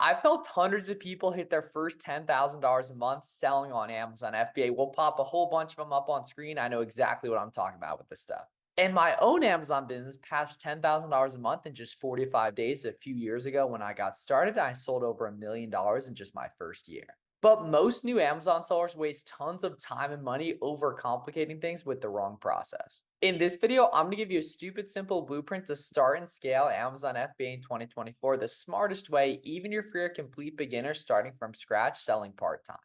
I've helped hundreds of people hit their first $10,000 a month selling on Amazon FBA. We'll pop a whole bunch of them up on screen. I know exactly what I'm talking about with this stuff. And my own Amazon business passed $10,000 a month in just 45 days a few years ago when I got started. I sold over $1 million in just my first year. But most new Amazon sellers waste tons of time and money overcomplicating things with the wrong process. In this video, I'm going to give you a stupid simple blueprint to start and scale Amazon FBA in 2024 the smartest way, even if you're a complete beginner starting from scratch selling part-time.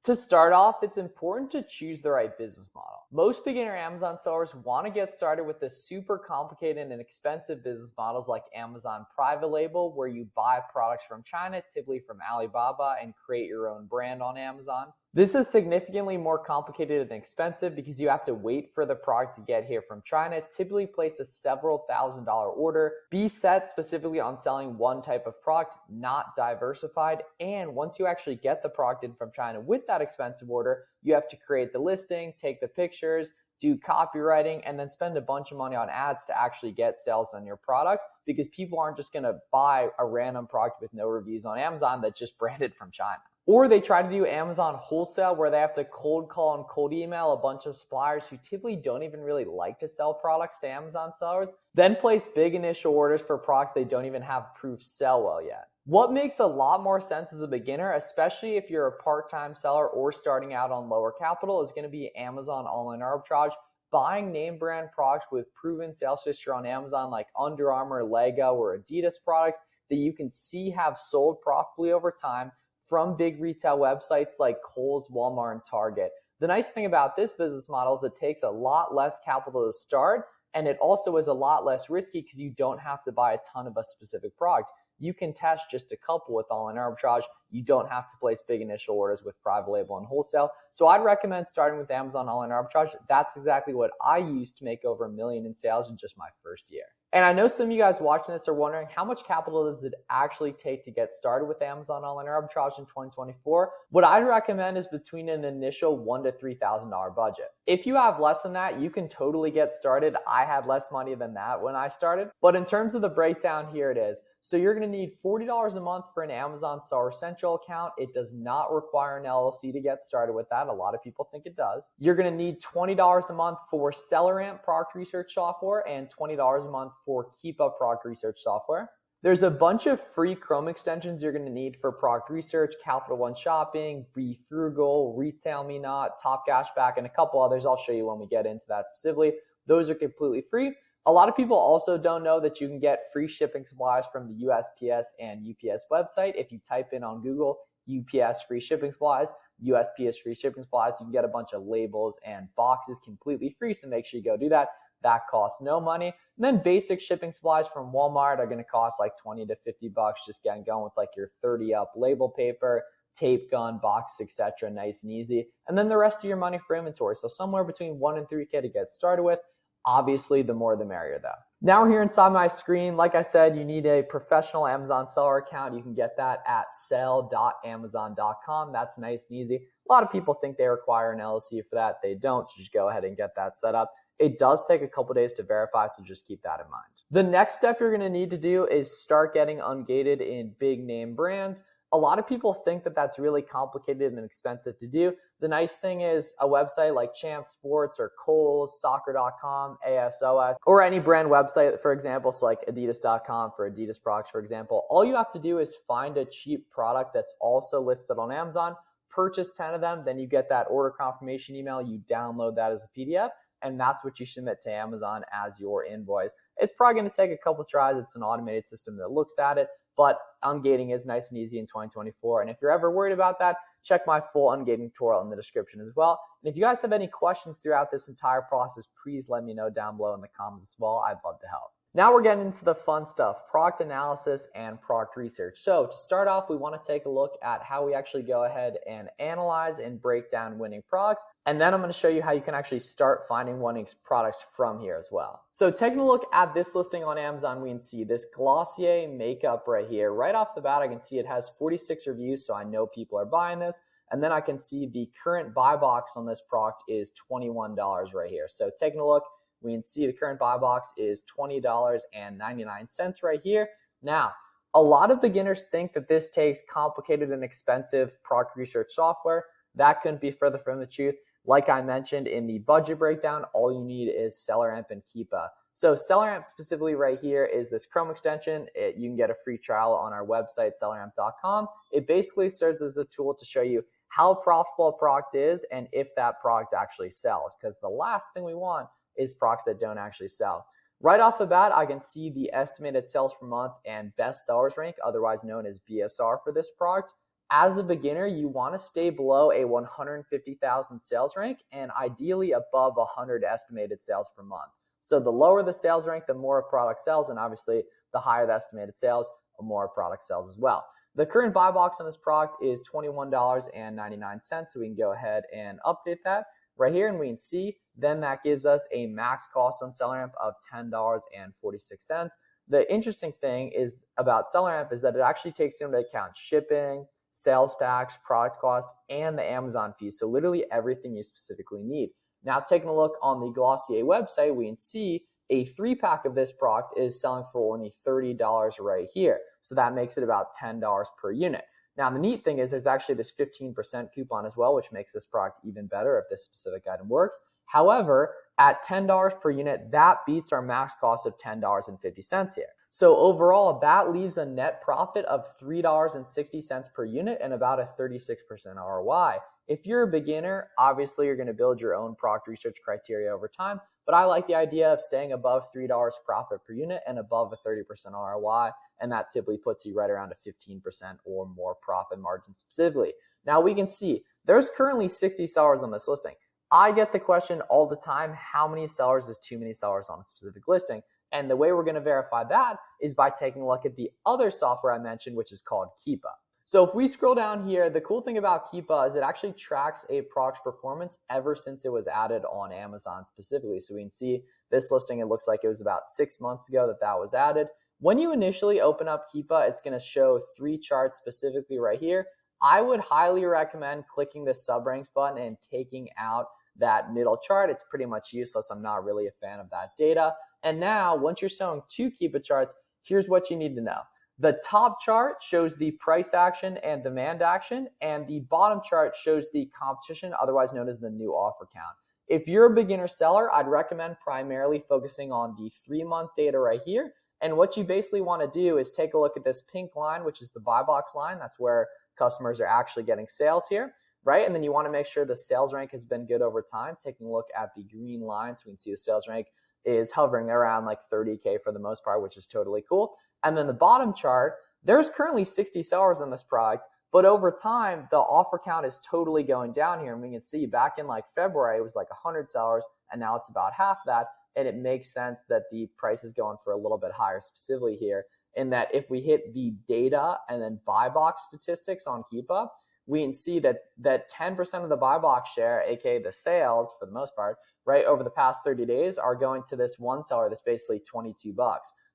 To start off, it's important to choose the right business model. Most beginner Amazon sellers want to get started with the super complicated and expensive business models like Amazon Private Label, where you buy products from China, typically from Alibaba, and create your own brand on Amazon. This is significantly more complicated and expensive because you have to wait for the product to get here from China, typically place a several $1,000s order, be set specifically on selling one type of product, not diversified, and once you actually get the product in from China with that expensive order, you have to create the listing, take the pictures, do copywriting, and then spend a bunch of money on ads to actually get sales on your products because people aren't just going to buy a random product with no reviews on Amazon that's just branded from China. Or they try to do Amazon wholesale where they have to cold call and cold email a bunch of suppliers who typically don't even really like to sell products to Amazon sellers, then place big initial orders for products they don't even have proof sell well yet. What makes a lot more sense as a beginner, especially if you're a part-time seller or starting out on lower capital, is going to be Amazon online arbitrage. Buying name brand products with proven sales history on Amazon like Under Armour, Lego, or Adidas products that you can see have sold profitably over time from big retail websites like Kohl's, Walmart, and Target. The nice thing about this business model is it takes a lot less capital to start, and it also is a lot less risky because you don't have to buy a ton of a specific product. You can test just a couple with online arbitrage. You don't have to place big initial orders with private label and wholesale. So I'd recommend starting with Amazon online arbitrage. That's exactly what I used to make over $1 million in sales in just my first year. And I know some of you guys watching this are wondering how much capital does it actually take to get started with Amazon online arbitrage in 2024? What I'd recommend is between an initial $1,000 to $3,000 budget. If you have less than that, you can totally get started. I had less money than that when I started. But in terms of the breakdown, here it is. So you're going to need $40 a month for an Amazon Seller Central account. It does not require an LLC to get started with that. A lot of people think it does. You're going to need $20 a month for Selleramp product research software and $20 a month for Keepa product research software. There's a bunch of free Chrome extensions you're going to need for product research, Capital One Shopping, Be Frugal, Retail Me Not, Top Cashback, and a couple others I'll show you when we get into that specifically. Those are completely free. A lot of people also don't know that you can get free shipping supplies from the USPS and UPS website. If you type in on Google, UPS free shipping supplies, USPS free shipping supplies, you can get a bunch of labels and boxes completely free, so make sure you go do that. That costs no money. And then basic shipping supplies from Walmart are going to cost like 20 to 50 bucks, just getting going with like your 30 up label paper, tape gun, boxes, etc. Nice and easy. And then the rest of your money for inventory. So somewhere between 1 and 3K to get started with. Obviously, the more the merrier though. Now we're here inside my screen. Like I said, you need a professional Amazon seller account. You can get that at sell.amazon.com. That's nice and easy. A lot of people think they require an LLC for that. They don't, so just go ahead and get that set up. It does take a couple days to verify, so just keep that in mind. The next step you're going to need to do is start getting ungated in big name brands. A lot of people think that that's really complicated and expensive to do. The nice thing is a website like Champ Sports or Kohl's, soccer.com, ASOS, or any brand website, for example, so like adidas.com for Adidas products, for example. All you have to do is find a cheap product that's also listed on Amazon, purchase 10 of them, then you get that order confirmation email, you download that as a PDF, and that's what you submit to Amazon as your invoice. It's probably going to take a couple tries. It's an automated system that looks at it, but ungating is nice and easy in 2024. And if you're ever worried about that, check my full ungating tutorial in the description as well. And if you guys have any questions throughout this entire process, please let me know down below in the comments as well. I'd love to help. Now we're getting into the fun stuff, product analysis and product research. So to start off, we want to take a look at how we actually go ahead and analyze and break down winning products. And then I'm going to show you how you can actually start finding winning products from here as well. So taking a look at this listing on Amazon, we can see this Glossier makeup right here. Right off the bat, I can see it has 46 reviews, so I know people are buying this. And then I can see the current buy box on this product is $21 right here. So taking a look, we can see the current buy box is $20.99 right here. Now, A lot of beginners think that this takes complicated and expensive product research software. That couldn't be further from the truth. Like I mentioned in the budget breakdown, all you need is Selleramp and Keepa. So Selleramp specifically right here is this Chrome extension. You can get a free trial on our website, selleramp.com. It basically serves as a tool to show you how profitable a product is and if that product actually sells, because the last thing we want is products that don't actually sell. Right off the bat, I can see the estimated sales per month and best sellers rank, otherwise known as BSR, for this product. As a beginner, you want to stay below a 150,000 sales rank and ideally above 100 estimated sales per month. So the lower the sales rank, the more a product sells, and obviously the higher the estimated sales, the more a product sells as well. The current buy box on this product is $21.99, so we can go ahead and update that right here, and we can see then that gives us a max cost on Selleramp of $10.46. The interesting thing is about Selleramp is that it actually takes into account shipping, sales tax, product cost, and the Amazon fees. So literally everything you specifically need. Now taking a look on the Glossier website, we can see a 3-pack of this product is selling for only $30 right here. So that makes it about $10 per unit. Now, the neat thing is there's actually this 15% coupon as well, which makes this product even better if this specific item works. However, at $10 per unit, that beats our max cost of $10.50 here. So overall, that leaves a net profit of $3.60 per unit and about a 36% ROI. If you're a beginner, obviously you're going to build your own product research criteria over time, but I like the idea of staying above $3 profit per unit and above a 30% ROI, and that typically puts you right around a 15% or more profit margin specifically. Now we can see there's currently 60 sellers on this listing. I get the question all the time, how many sellers is too many sellers on a specific listing? And the way we're going to verify that is by taking a look at the other software I mentioned, which is called Keepa. So if we scroll down here, the cool thing about Keepa is it actually tracks a product's performance ever since it was added on Amazon specifically. So we can see this listing, it looks like it was about 6 months ago that was added. When you initially open up Keepa, it's going to show 3 charts specifically right here. I would highly recommend clicking the sub-ranks button and taking out that middle chart. It's pretty much useless. I'm not really a fan of that data. And now, once you're showing 2 Keepa charts, here's what you need to know. The top chart shows the price action and demand action, and the bottom chart shows the competition, otherwise known as the new offer count. If you're a beginner seller, I'd recommend primarily focusing on the 3-month data right here. And what you basically want to do is take a look at this pink line, which is the buy box line. That's where customers are actually getting sales here, right? And then you want to make sure the sales rank has been good over time. Taking a look at the green line, so we can see the sales rank is hovering around like 30K for the most part, which is totally cool. And then the bottom chart, there's currently 60 sellers in this product, but over time, the offer count is totally going down here. And we can see back in like February, it was like 100 sellers, and now it's about half that. And it makes sense that the price is going for a little bit higher specifically here, in that if we hit the data and then buy box statistics on Keepa, we can see that 10% of the buy box share, aka the sales for the most part, right, over the past 30 days are going to this one seller that's basically $22.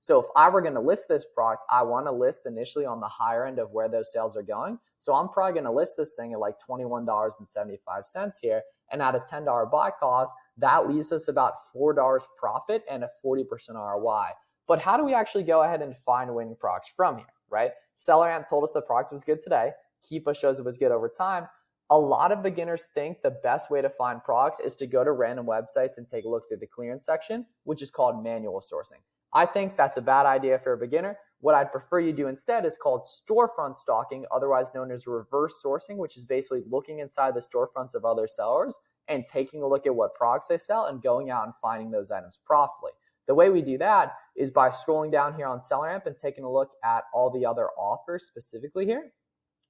So if I were going to list this product, I want to list initially on the higher end of where those sales are going. So I'm probably going to list this thing at like $21.75 here. And at a $10 buy cost, that leaves us about $4 profit and a 40% ROI. But how do we actually go ahead and find winning products from here, right? Selleramp told us the product was good today. Keepa shows it was good over time. A lot of beginners think the best way to find products is to go to random websites and take a look through the clearance section, which is called manual sourcing. I think that's a bad idea for a beginner. What I'd prefer you do instead is called storefront stalking, otherwise known as reverse sourcing, which is basically looking inside the storefronts of other sellers and taking a look at what products they sell and going out and finding those items profitably. The way we do that is by scrolling down here on Selleramp and taking a look at all the other offers specifically here,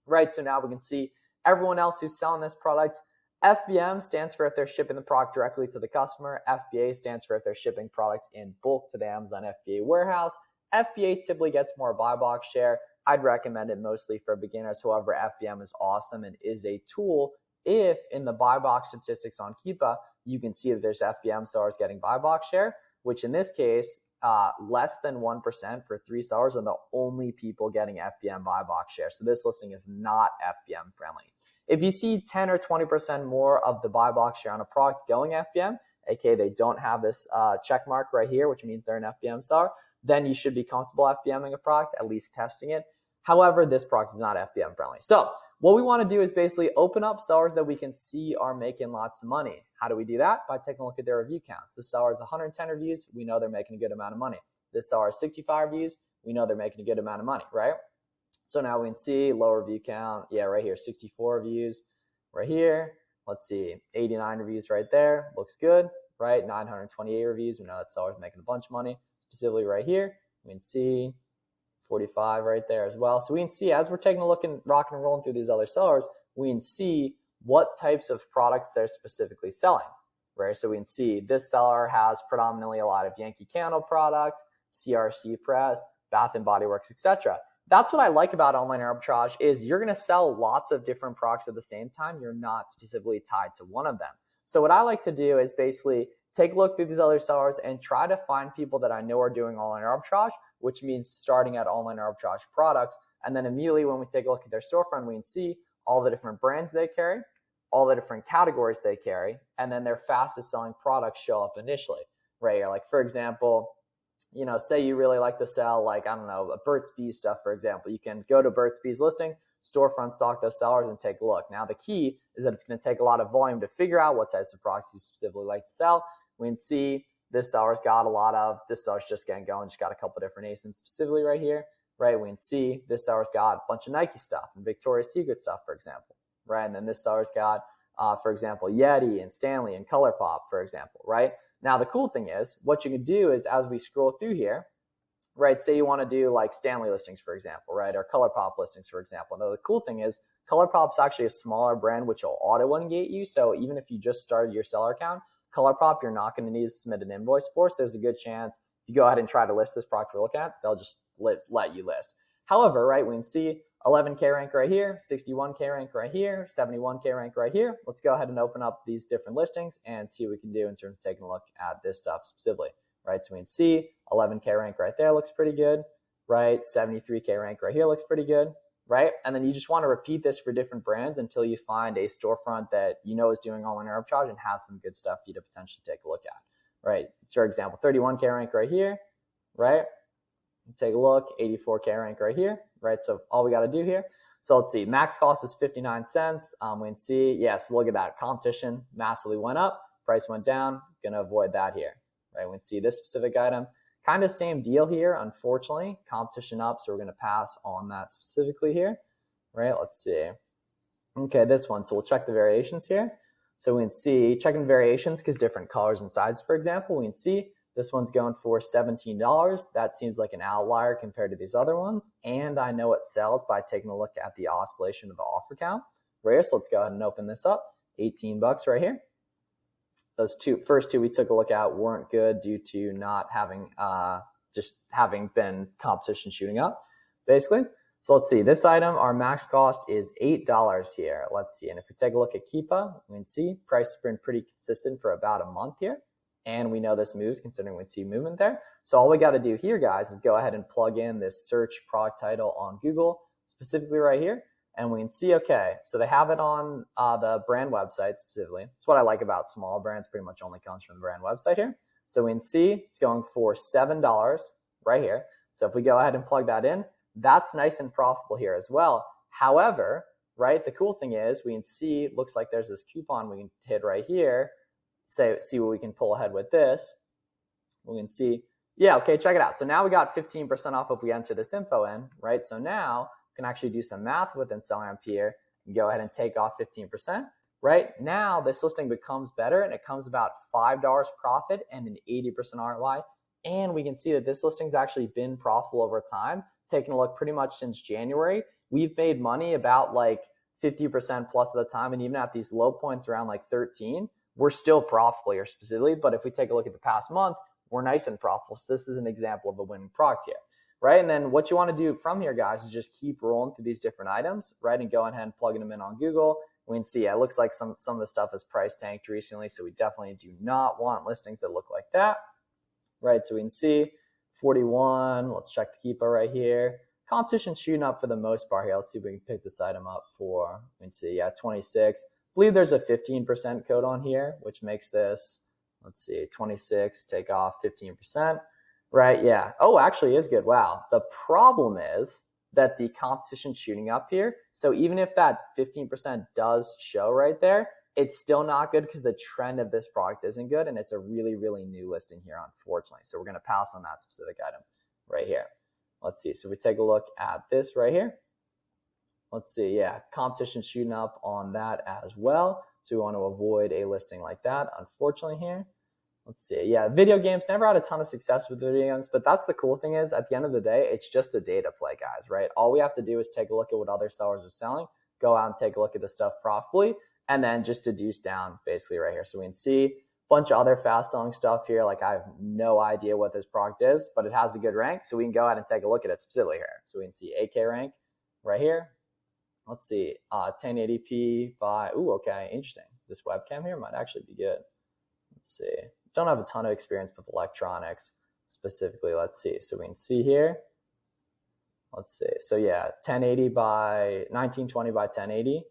right? So now we can see everyone else who's selling this product. FBM stands for if they're shipping the product directly to the customer. FBA stands for if they're shipping product in bulk to the Amazon FBA warehouse. FBA typically gets more buy box share. I'd recommend it mostly for beginners. However, FBM is awesome and is a tool if in the buy box statistics on Keepa, you can see that there's FBM sellers getting buy box share, which in this case, less than 1% for 3 sellers are the only people getting FBM buy box share. So this listing is not FBM friendly. If you see 10 or 20% more of the buy box share on a product going FBM, aka they don't have this check mark right here, which means they're an FBM seller, then you should be comfortable FBMing a product, at least testing it. However, this product is not FBM friendly. So what we want to do is basically open up sellers that we can see are making lots of money. How do we do that? By taking a look at their review counts. This seller has 110 reviews. We know they're making a good amount of money. This seller has 65 reviews. We know they're making a good amount of money, right? So now we can see low review count. Yeah, right here, 64 reviews right here. Let's see, 89 reviews right there. Looks good, right? 928 reviews. We know that seller's making a bunch of money. Specifically right here, we can see 45 right there as well. So we can see as we're taking a look and rocking and rolling through these other sellers, we can see what types of products they're specifically selling, right? So we can see this seller has predominantly a lot of Yankee Candle product, CRC press, Bath and Body Works, etc. That's what I like about online arbitrage is you're going to sell lots of different products at the same time. You're not specifically tied to one of them. So what I like to do is basically take a look through these other sellers and try to find people that I know are doing online arbitrage, which means starting at online arbitrage products. And then immediately when we take a look at their storefront, we can see all the different brands they carry, all the different categories they carry, and then their fastest selling products show up initially, right? Like for example, you know, say you really like to sell like, I don't know, a Burt's Bees stuff, for example. You can go to Burt's Bees listing, storefront, stalk those sellers, and take a look. Now, the key is that it's going to take a lot of volume to figure out what types of products you specifically like to sell. We can see this seller's got a lot of, this seller's just getting going, just got a couple different ASINs specifically right here, right? We can see this seller's got a bunch of Nike stuff and Victoria's Secret stuff, for example, right? And then this seller's got, for example, Yeti and Stanley and ColourPop, for example, right? Now, the cool thing is what you can do is as we scroll through here, right, say you want to do like Stanley listings, for example, right, or ColourPop listings, for example. Now, the cool thing is ColourPop's actually a smaller brand, which will auto-ungate you. So even if you just started your seller account, ColourPop, you're not going to need to submit an invoice for. So there's a good chance if you go ahead and try to list this product to look at, they'll just let you list. However, right, we can see 11K rank right here, 61K rank right here, 71K rank right here. Let's go ahead and open up these different listings and see what we can do in terms of taking a look at this stuff specifically, right? So we can see 11K rank right there looks pretty good, right? 73K rank right here looks pretty good, right? And then you just want to repeat this for different brands until you find a storefront that you know is doing online arbitrage and has some good stuff for you to potentially take a look at, right? So for example, 31K rank right here, right? Take a look, 84K rank right here, right? So all we got to do here. So let's see, max cost is 59 cents. We can see, yes, look at that. Competition massively went up, price went down. Going to avoid that here, right? We can see this specific item, kind of same deal here. Unfortunately, competition up, so we're going to pass on that specifically here, right? Let's see. Okay, this one. So we'll check the variations here. So we can see, checking variations because different colors and sizes, for example, we can see this one's going for $17. That seems like an outlier compared to these other ones. And I know it sells by taking a look at the oscillation of the offer count. Right, so let's go ahead and open this up. 18 bucks right here. Those first two we took a look at weren't good due to not having, just having been competition shooting up, basically. So let's see, this item, our max cost is $8 here. Let's see, and if we take a look at Keepa, we can see price has been pretty consistent for about a month here. And we know this moves considering we see movement there. So all we got to do here, guys, is go ahead and plug in this search product title on Google, specifically right here. And we can see, okay, so they have it on the brand website specifically. That's what I like about small brands, pretty much only comes from the brand website here. So we can see it's going for $7 right here. So if we go ahead and plug that in, that's nice and profitable here as well. However, right, the cool thing is we can see, it looks like there's this coupon we can hit right here. See what we can pull ahead with this. We can see, yeah, okay, check it out. So now we got 15% off if we enter this info in, right? So now we can actually do some math within Selleramp here and go ahead and take off 15%, right? Now this listing becomes better and it comes about $5 profit and an 80% ROI. And we can see that this listing's actually been profitable over time. Taking a look pretty much since January, we've made money about like 50% plus of the time. And even at these low points around like 13, we're still profitable here specifically, but if we take a look at the past month, we're nice and profitable. So this is an example of a winning product here, right? And then what you want to do from here, guys, is just keep rolling through these different items, right? And go ahead and plugging them in on Google. We can see, it looks like some of the stuff is price tanked recently, so we definitely do not want listings that look like that, right? So we can see 41, let's check the Keepa right here. Competition shooting up for the most part here. Let's see if we can pick this item up for, we can see, yeah, 26. I believe there's a 15% code on here, which makes this, let's see, 26, take off 15%. Right, yeah. Oh, actually is good. Wow. The problem is that the competition's shooting up here. So even if that 15% does show right there, it's still not good because the trend of this product isn't good, and it's a really, really new listing here, unfortunately. So we're going to pass on that specific item right here. Let's see. So we take a look at this right here. Let's see. Yeah, competition shooting up on that as well. So we want to avoid a listing like that, unfortunately, here. Let's see. Yeah, video games, never had a ton of success with video games, but that's the cool thing is at the end of the day, it's just a data play, guys, right? All we have to do is take a look at what other sellers are selling, go out and take a look at the stuff profitably, and then just deduce down basically right here. So we can see a bunch of other fast selling stuff here. Like I have no idea what this product is, but it has a good rank. So we can go ahead and take a look at it specifically here. So we can see AK rank right here. Let's see, 1080p by, okay, interesting. This webcam here might actually be good. Let's see. Don't have a ton of experience with electronics specifically. Let's see. So we can see here. Let's see. So yeah, 1080 by 1920 by 1080.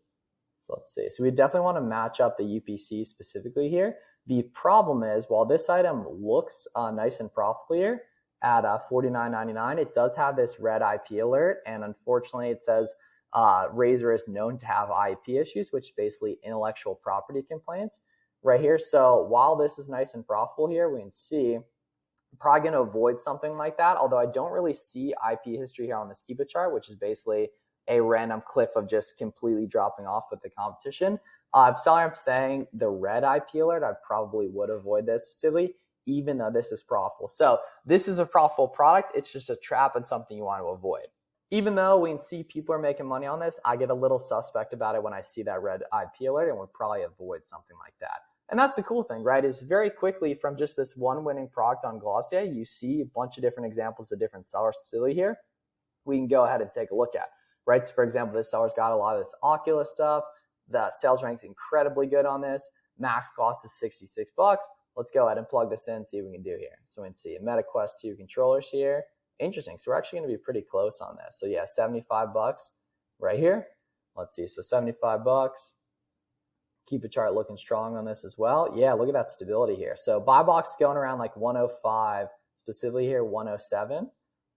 So let's see. So we definitely want to match up the UPC specifically here. The problem is, while this item looks nice and profitable here at $49.99, it does have this red IP alert, and unfortunately, it says Razer is known to have IP issues, which is basically intellectual property complaints right here. So while this is nice and profitable here, we can see I'm probably going to avoid something like that, although I don't really see IP history here on this Keepa chart, which is basically a random cliff of just completely dropping off with the competition. If Selleramp saying the red IP alert, I probably would avoid this specifically, even though this is profitable. So this is a profitable product. It's just a trap and something you want to avoid. Even though we can see people are making money on this, I get a little suspect about it when I see that red IP alert and would probably avoid something like that. And that's the cool thing, right? Is very quickly from just this one winning product on Glossier, you see a bunch of different examples of different sellers specifically here. We can go ahead and take a look at, right? So for example, this seller's got a lot of this Oculus stuff. The sales rank's incredibly good on this. Max cost is $66. Let's go ahead and plug this in and see what we can do here. So we can see MetaQuest 2 controllers here. Interesting. So we're actually going to be pretty close on this. So yeah, $75 right here. Let's see. So $75. Keepa chart looking strong on this as well. Yeah, look at that stability here. So buy box going around like 105, specifically here 107.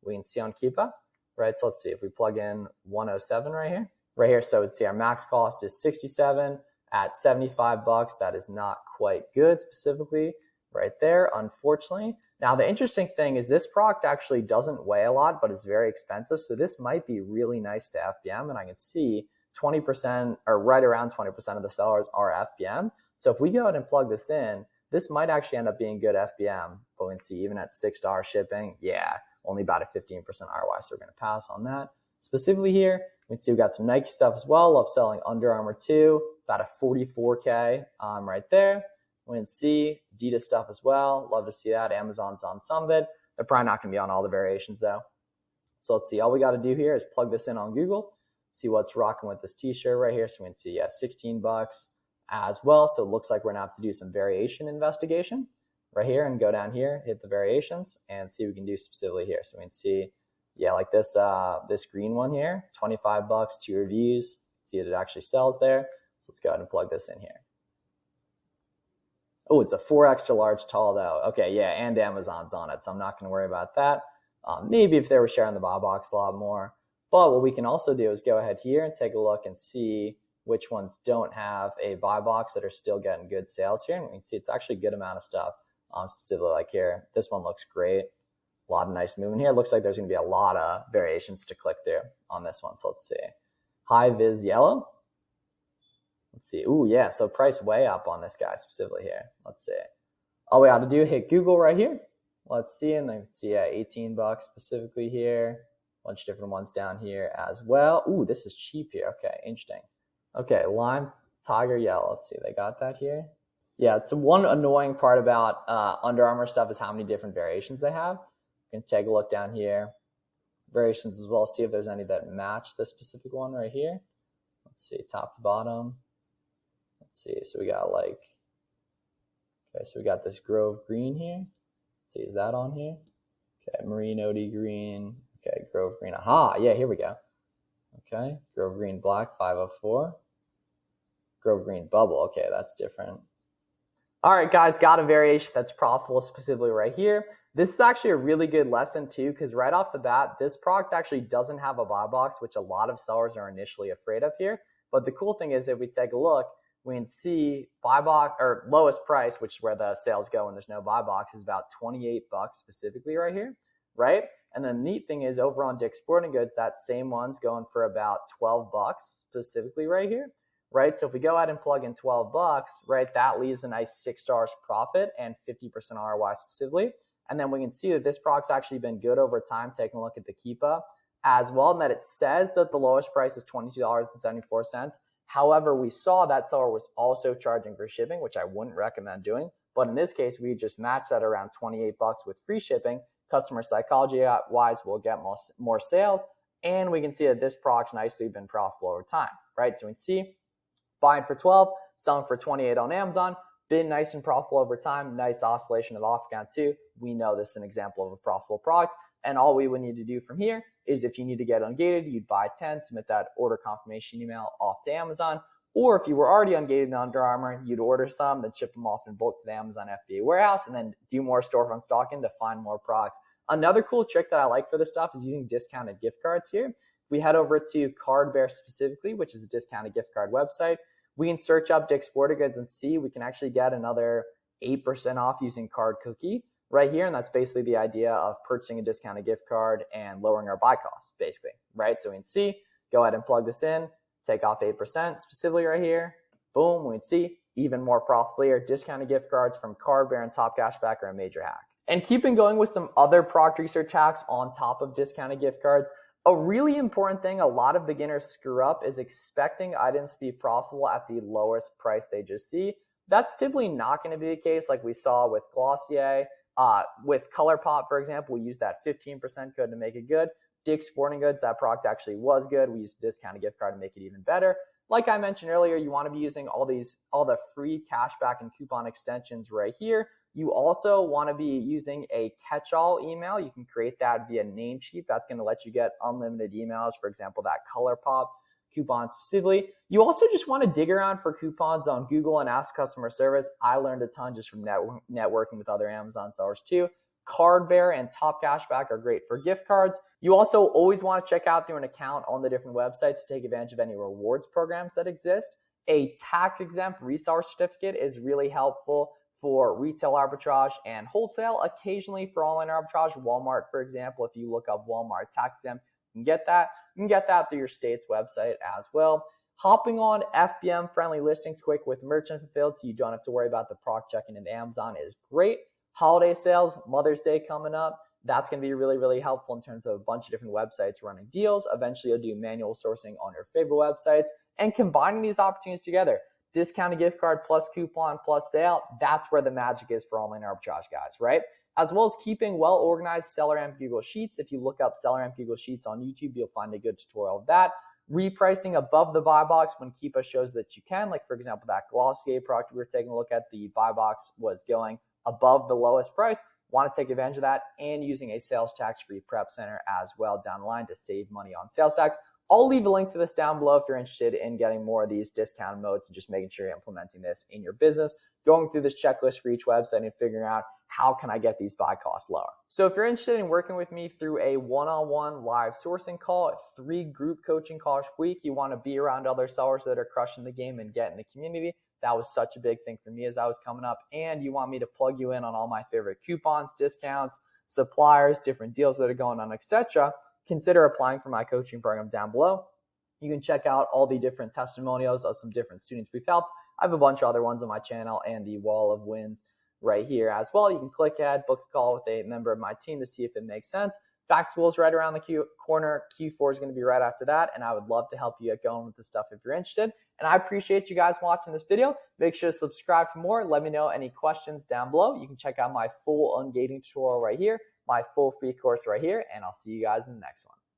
We can see on Keepa, right? So let's see if we plug in 107 right here. Right here, so let's see our max cost is 67 at $75. That is not quite good specifically right there, unfortunately. Now, the interesting thing is this product actually doesn't weigh a lot, but it's very expensive. So this might be really nice to FBM, and I can see 20% or right around 20% of the sellers are FBM. So if we go ahead and plug this in, this might actually end up being good FBM, but we can see even at $6 shipping, yeah, only about a 15% ROI. So we're going to pass on that. Specifically here, we can see we've got some Nike stuff as well. Love selling Under Armour 2, about a 44K right there. We can see Adidas stuff as well. Love to see that. Amazon's on some of it. They're probably not going to be on all the variations though. So let's see. All we got to do here is plug this in on Google, see what's rocking with this t-shirt right here. So we can see, yeah, $16 as well. So it looks like we're going to have to do some variation investigation right here and go down here, hit the variations and see what we can do specifically here. So we can see, yeah, like this this green one here, $25, 2 reviews. See if it actually sells there. So let's go ahead and plug this in here. Oh, it's a 4 extra large tall though. Okay, yeah, and Amazon's on it, so I'm not going to worry about that. Maybe if they were sharing the buy box a lot more. But what we can also do is go ahead here and take a look and see which ones don't have a buy box that are still getting good sales here. And we can see it's actually a good amount of stuff, specifically like here. This one looks great. A lot of nice movement here. Looks like there's going to be a lot of variations to click through on this one. So let's see. High vis yellow. Let's see. Ooh, yeah. So price way up on this guy specifically here. Let's see. All we ought to do, hit Google right here. Let's see. And then see, yeah, $18 specifically here. Bunch of different ones down here as well. Ooh, this is cheap here. Okay, interesting. Okay, lime, tiger, yellow. Let's see, they got that here. Yeah, it's one annoying part about Under Armour stuff is how many different variations they have. You can take a look down here. Variations as well, see if there's any that match this specific one right here. Let's see, top to bottom. Let's see, so we got like, okay, so we got this Grove Green here. Let's see, is that on here? Okay, Marine OD Green. Okay, Grove Green. Aha, yeah, here we go. Okay, Grove Green Black 504. Grove Green Bubble. Okay, that's different. All right, guys, got a variation that's profitable specifically right here. This is actually a really good lesson too, because right off the bat, this product actually doesn't have a buy box, which a lot of sellers are initially afraid of here. But the cool thing is, if we take a look, we can see buy box or lowest price, which is where the sales go when there's no buy box, is about 28 bucks specifically right here, right? And the neat thing is over on Dick's Sporting Goods, that same one's going for about 12 bucks specifically right here, right? So if we go ahead and plug in 12 bucks, right, that leaves a nice $6 profit and 50% ROI specifically. And then we can see that this product's actually been good over time. Taking a look at the Keepa as well, and that it says that the lowest price is $22.74. However, we saw that seller was also charging for shipping, which I wouldn't recommend doing. But in this case, we just matched that around 28 bucks with free shipping. Customer psychology wise, we'll get more sales. And we can see that this product's nicely been profitable over time, right? So we can see buying for 12, selling for 28 on Amazon. Been nice and profitable over time. Nice oscillation of off account too. We know this is an example of a profitable product. And all we would need to do from here is if you need to get ungated, you'd buy 10, submit that order confirmation email off to Amazon. Or if you were already ungated in Under Armour, you'd order some, then ship them off in bulk to the Amazon FBA warehouse, and then do more storefront stalking to find more products. Another cool trick that I like for this stuff is using discounted gift cards here. If we head over to Cardbear specifically, which is a discounted gift card website, we can search up Dick's Sporting Goods and see we can actually get another 8% off using Card Cookie right here. And that's basically the idea of purchasing a discounted gift card and lowering our buy costs, basically, right? So we can see, go ahead and plug this in, take off 8% specifically right here. Boom, we can see even more profitably here. Discounted gift cards from Cardbear and Top Cashback are a major hack. And keeping going with some other product research hacks on top of discounted gift cards, a really important thing a lot of beginners screw up is expecting items to be profitable at the lowest price they just see. That's typically not going to be the case like we saw with Glossier. With ColourPop, for example, we used that 15% code to make it good. Dick's Sporting Goods, that product actually was good. We used a discounted gift card to make it even better. Like I mentioned earlier, you want to be using all the free cashback and coupon extensions right here. You also want to be using a catch-all email. You can create that via Namecheap. That's going to let you get unlimited emails, for example, that ColourPop coupon specifically. You also just want to dig around for coupons on Google and ask customer service. I learned a ton just from networking with other Amazon sellers too. Cardbear and Top Cashback are great for gift cards. You also always want to check out through an account on the different websites to take advantage of any rewards programs that exist. A tax-exempt reseller certificate is really helpful for retail arbitrage and wholesale, occasionally for online arbitrage. Walmart, for example, if you look up Walmart tax-exempt, you can get that. You can get that through your state's website as well. Hopping on FBM friendly listings quick with merchant fulfilled so you don't have to worry about the product checking into Amazon is great. Holiday sales, Mother's Day coming up. That's going to be really, really helpful in terms of a bunch of different websites running deals. Eventually, you'll do manual sourcing on your favorite websites and combining these opportunities together. Discounted gift card plus coupon plus sale. That's where the magic is for online arbitrage, guys, right? As well as keeping well-organized Selleramp Google Sheets. If you look up Selleramp Google Sheets on YouTube, you'll find a good tutorial of that. Repricing above the buy box when Keepa shows that you can. Like, for example, that Glossier product we were taking a look at, the buy box was going above the lowest price. Want to take advantage of that and using a sales tax-free prep center as well down the line to save money on sales tax. I'll leave a link to this down below if you're interested in getting more of these discount modes and just making sure you're implementing this in your business, going through this checklist for each website and figuring out how can I get these buy costs lower. So if you're interested in working with me through a one-on-one live sourcing call, 3 group coaching calls a week, you want to be around other sellers that are crushing the game and get in the community. That was such a big thing for me as I was coming up. And you want me to plug you in on all my favorite coupons, discounts, suppliers, different deals that are going on, etc. Consider applying for my coaching program down below. You can check out all the different testimonials of some different students we've helped. I have a bunch of other ones on my channel and the wall of wins right here as well. You can click ahead, book a call with a member of my team to see if it makes sense. Back to school is right around the corner. Q4 is going to be right after that, and I would love to help you get going with this stuff if you're interested. And I appreciate you guys watching this video. Make sure to subscribe for more. Let me know any questions down below. You can check out my full ungating tutorial right here, my full free course right here, and I'll see you guys in the next one.